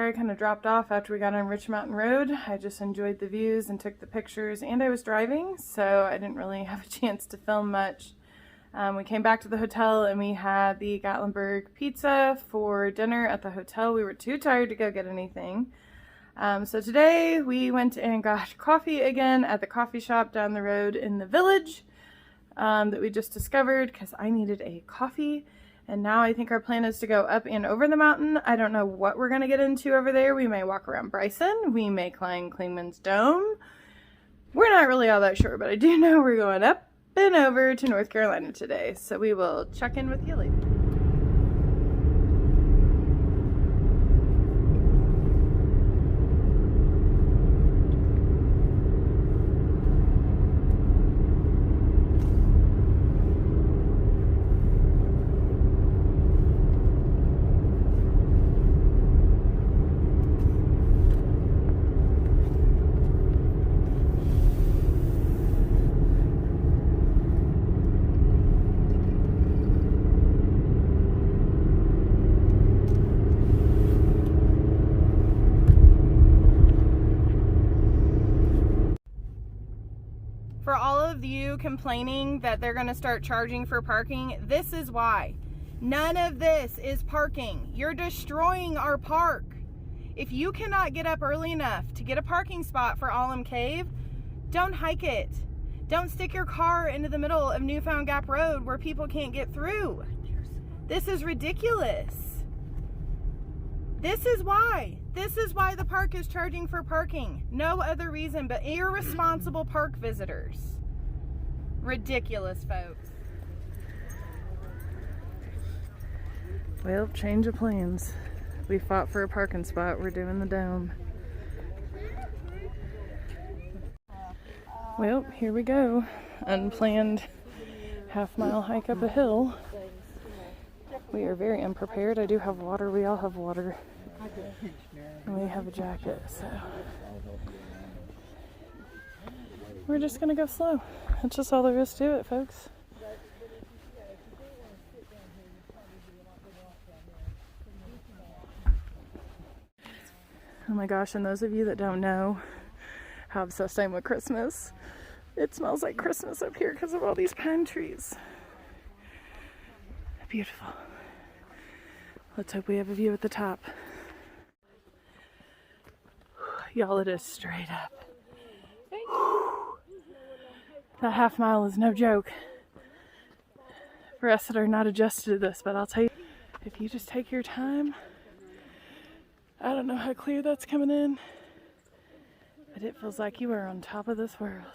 car kind of dropped off after we got on Rich Mountain Road. I just enjoyed the views and took the pictures, and I was driving, so I didn't really have a chance to film much. We came back to the hotel and we had the Gatlinburg pizza for dinner at the hotel. We were too tired to go get anything. So today we went and got coffee again at the coffee shop down the road in the village that we just discovered because I needed a coffee. And now I think our plan is to go up and over the mountain. I don't know what we're going to get into over there. We may walk around Bryson. We may climb Clingmans Dome. We're not really all that sure, but I do know we're going up and over to North Carolina today. So we will check in with you later. For all of you complaining that they're going to start charging for parking, this is why. None of this is parking. You're destroying our park. If you cannot get up early enough to get a parking spot for Alum Cave, don't hike it. Don't stick your car into the middle of Newfound Gap Road where people can't get through. This is ridiculous. This is why. This is why the park is charging for parking. No other reason but irresponsible park visitors. Ridiculous, folks. Well, change of plans. We fought for a parking spot. We're doing the dome. Well, here we go. Unplanned half-mile hike up a hill. We are very unprepared. I do have water. We all have water. And we have a jacket, so we're just gonna go slow. That's just all there is to it, folks. Oh my gosh, and those of you that don't know how obsessed I am with Christmas, it smells like Christmas up here because of all these pine trees. Beautiful. Let's hope we have a view at the top. Y'all, it is straight up. That half mile is no joke. For us that are not adjusted to this, but I'll tell you, if you just take your time, I don't know how clear that's coming in, but it feels like you are on top of this world.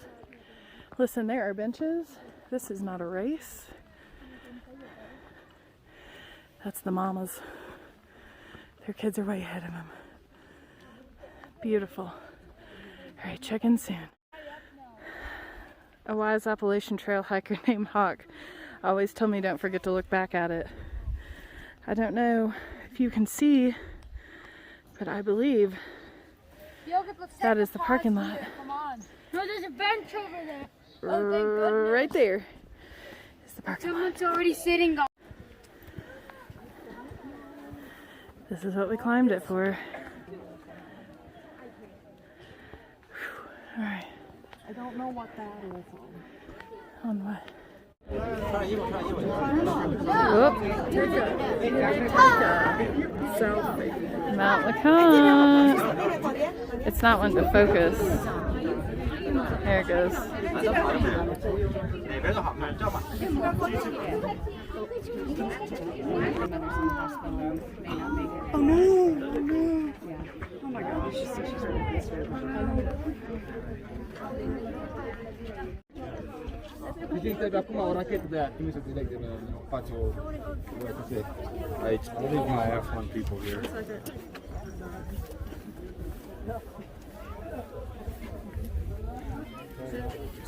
Listen, there are benches. This is not a race. That's the mamas. Their kids are way ahead of them. Beautiful. All right, check in soon. A wise Appalachian Trail hiker named Hawk always told me don't forget to look back at it. I don't know if you can see, but I believe that is the parking lot. Come on. No, there's a bench over there. Oh, thank goodness. Right there is the parking lot. Someone's already sitting on. This is what we climbed it for. All right. I don't know what that is on. On what? Selfie. Mount LeConte. It's not one to focus. There it goes. Oh no! No. Oh my gosh. She's really Tadi aku mau rakit dah, kami sudah like the patio. What to say? I believe my F1 people here.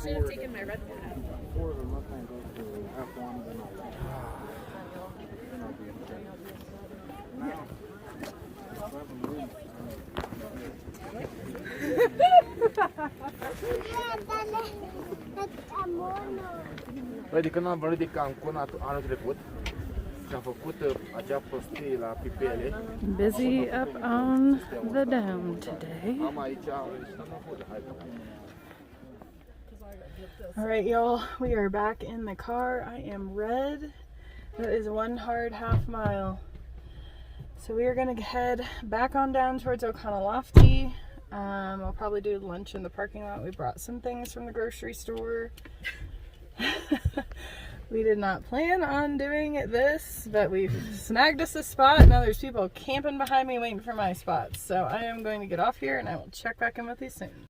Should have taken my red hat. Four of them must go to F1, then Pwede ka na balik ang kuna to ano tripod. și am făcut acea prostie la pipele. Busy up on the dome today. Am aici, All right, y'all, we are back in the car. I am red. That is one hard half mile. So we are gonna head back on down towards Okanalofty. I'll probably do lunch in the parking lot. We brought some things from the grocery store. We did not plan on doing this, but we snagged us a spot. Now there's people camping behind me waiting for my spots. So I am going to get off here and I will check back in with you soon.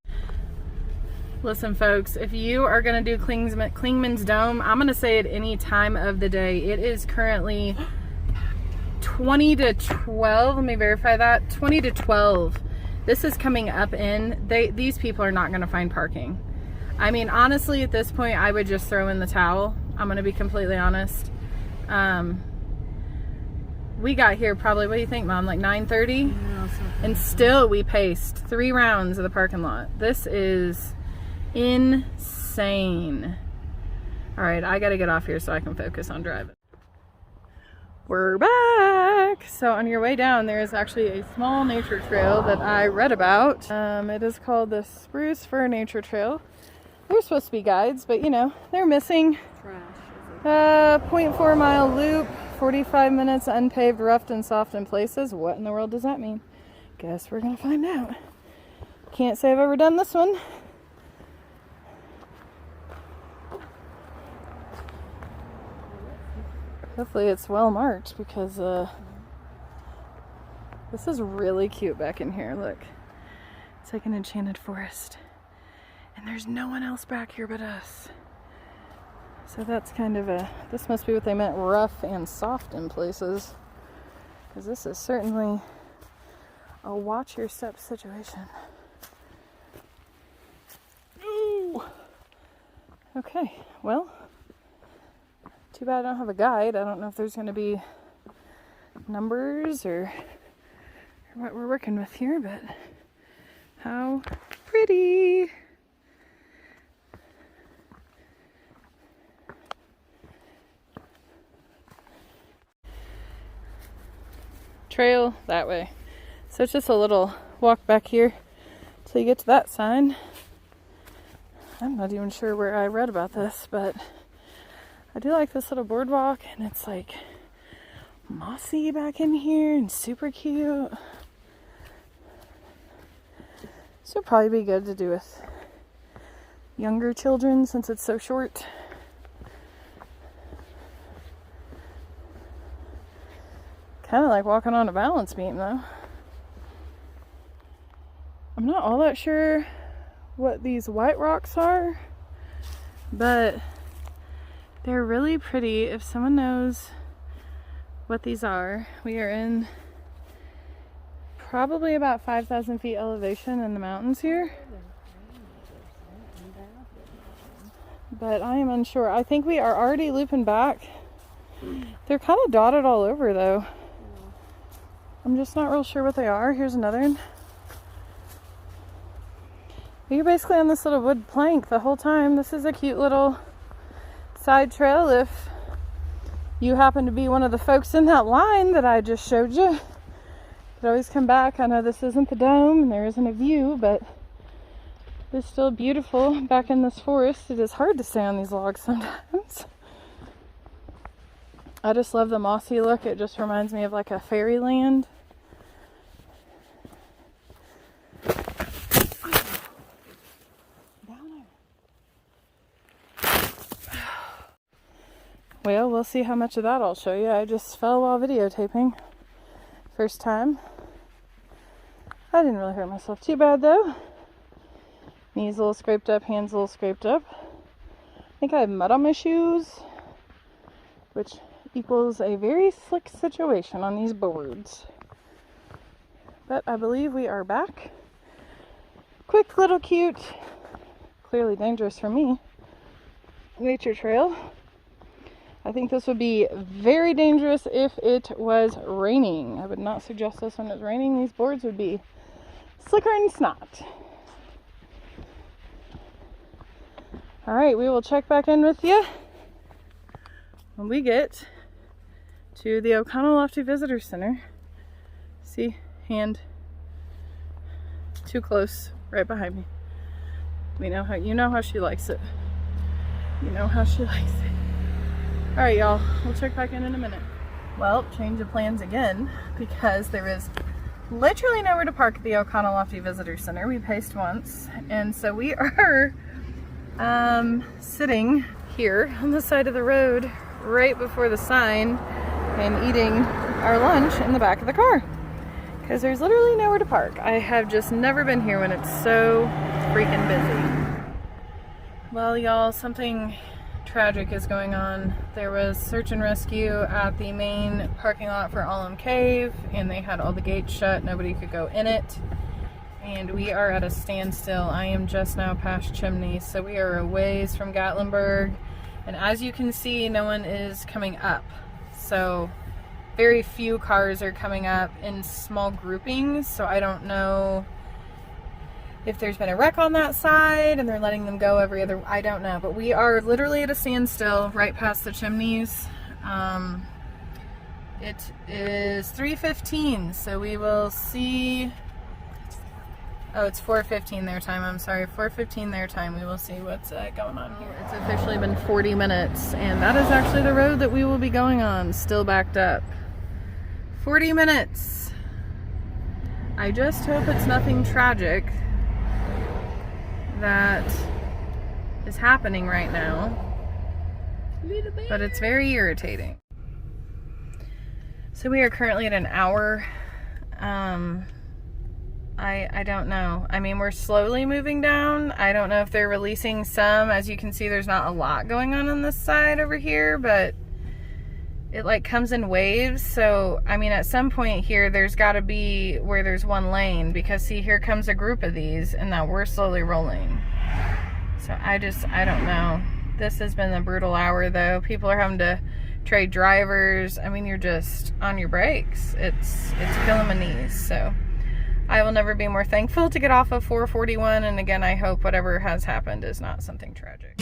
Listen, folks, if you are going to do Clingmans Dome, I'm going to say at any time of the day. It is currently 20 to 12. Let me verify that. 20 to 12. This is coming up in. These people are not going to find parking. I mean, honestly, at this point, I would just throw in the towel. I'm going to be completely honest. We got here probably, what do you think, Mom? Like 9:30? Yeah, and still we paced 3 rounds of the parking lot. This is insane. All right, I got to get off here so I can focus on driving. We're back. So on your way down, there is actually a small nature trail that I read about. It is called the Spruce-fir Nature Trail. They're supposed to be guides, but you know, they're missing. trash. 0.4 mile loop, 45 minutes unpaved, rough and soft in places. What in the world does that mean? Guess we're gonna find out. Can't say I've ever done this one. Hopefully it's well marked because this is really cute back in here. Look, it's like an enchanted forest. And there's no one else back here but us. So that's kind of this must be what they meant, rough and soft in places. Because this is certainly a watch your step situation. Ooh. Okay, well, too bad I don't have a guide. I don't know if there's going to be numbers or what we're working with here, but how pretty. Trail that way. So it's just a little walk back here till you get to that sign. I'm not even sure where I read about this, but I do like this little boardwalk, and it's like mossy back in here and super cute. This would probably be good to do with younger children since it's so short. Kind of like walking on a balance beam though. I'm not all that sure what these white rocks are, but they're really pretty. If someone knows what these are, we are in probably about 5,000 feet elevation in the mountains here. But I am unsure. I think we are already looping back. They're kind of dotted all over though. I'm just not real sure what they are. Here's another one. You're basically on this little wood plank the whole time. This is a cute little side trail if you happen to be one of the folks in that line that I just showed you. You could always come back. I know this isn't the dome and there isn't a view, but it's still beautiful back in this forest. It is hard to stay on these logs sometimes. I just love the mossy look. It just reminds me of like a fairyland. Well, we'll see how much of that I'll show you. I just fell while videotaping. First time. I didn't really hurt myself too bad though. Knees a little scraped up, hands a little scraped up. I think I have mud on my shoes, which equals a very slick situation on these boards. But I believe we are back. Quick little cute, clearly dangerous for me, nature trail. I think this would be very dangerous if it was raining. I would not suggest this when it's raining. These boards would be slicker than snot. All right, we will check back in with you when we get to the O'Connell Lofty Visitor Center. See, hand too close, right behind me. We know how, you know how she likes it. You know how she likes it. All right, y'all, we'll check back in a minute. Well, change of plans again, because there is literally nowhere to park at the O'Connell Lofty Visitor Center. We paced once, and so we are sitting here on the side of the road right before the sign and eating our lunch in the back of the car because there's literally nowhere to park. I have just never been here when it's so freaking busy. Well, y'all, something tragic is going on. There was search and rescue at the main parking lot for Alum Cave, and they had all the gates shut. Nobody could go in it, and we are at a standstill. I am just now past Chimney, so we are a ways from Gatlinburg, and as you can see, no one is coming up. So very few cars are coming up in small groupings, so I don't know if there's been a wreck on that side and they're letting them go every other, I don't know. But we are literally at a standstill right past the chimneys. It is 3:15, so we will see. Oh, it's 4:15 their time. I'm sorry, 4:15 their time. We will see what's going on here. It's officially been 40 minutes, and that is actually the road that we will be going on, still backed up. 40 minutes. I just hope it's nothing tragic that is happening right now, but it's very irritating. So we are currently at an hour. I don't know. I mean, we're slowly moving down. I don't know if they're releasing some. As you can see, there's not a lot going on this side over here, but it like comes in waves. So, I mean, at some point here, there's got to be where there's one lane, because see, here comes a group of these, and now we're slowly rolling. So I don't know. This has been a brutal hour, though. People are having to trade drivers. I mean, you're just on your brakes. It's killing my knees. So I will never be more thankful to get off of 441. And again, I hope whatever has happened is not something tragic.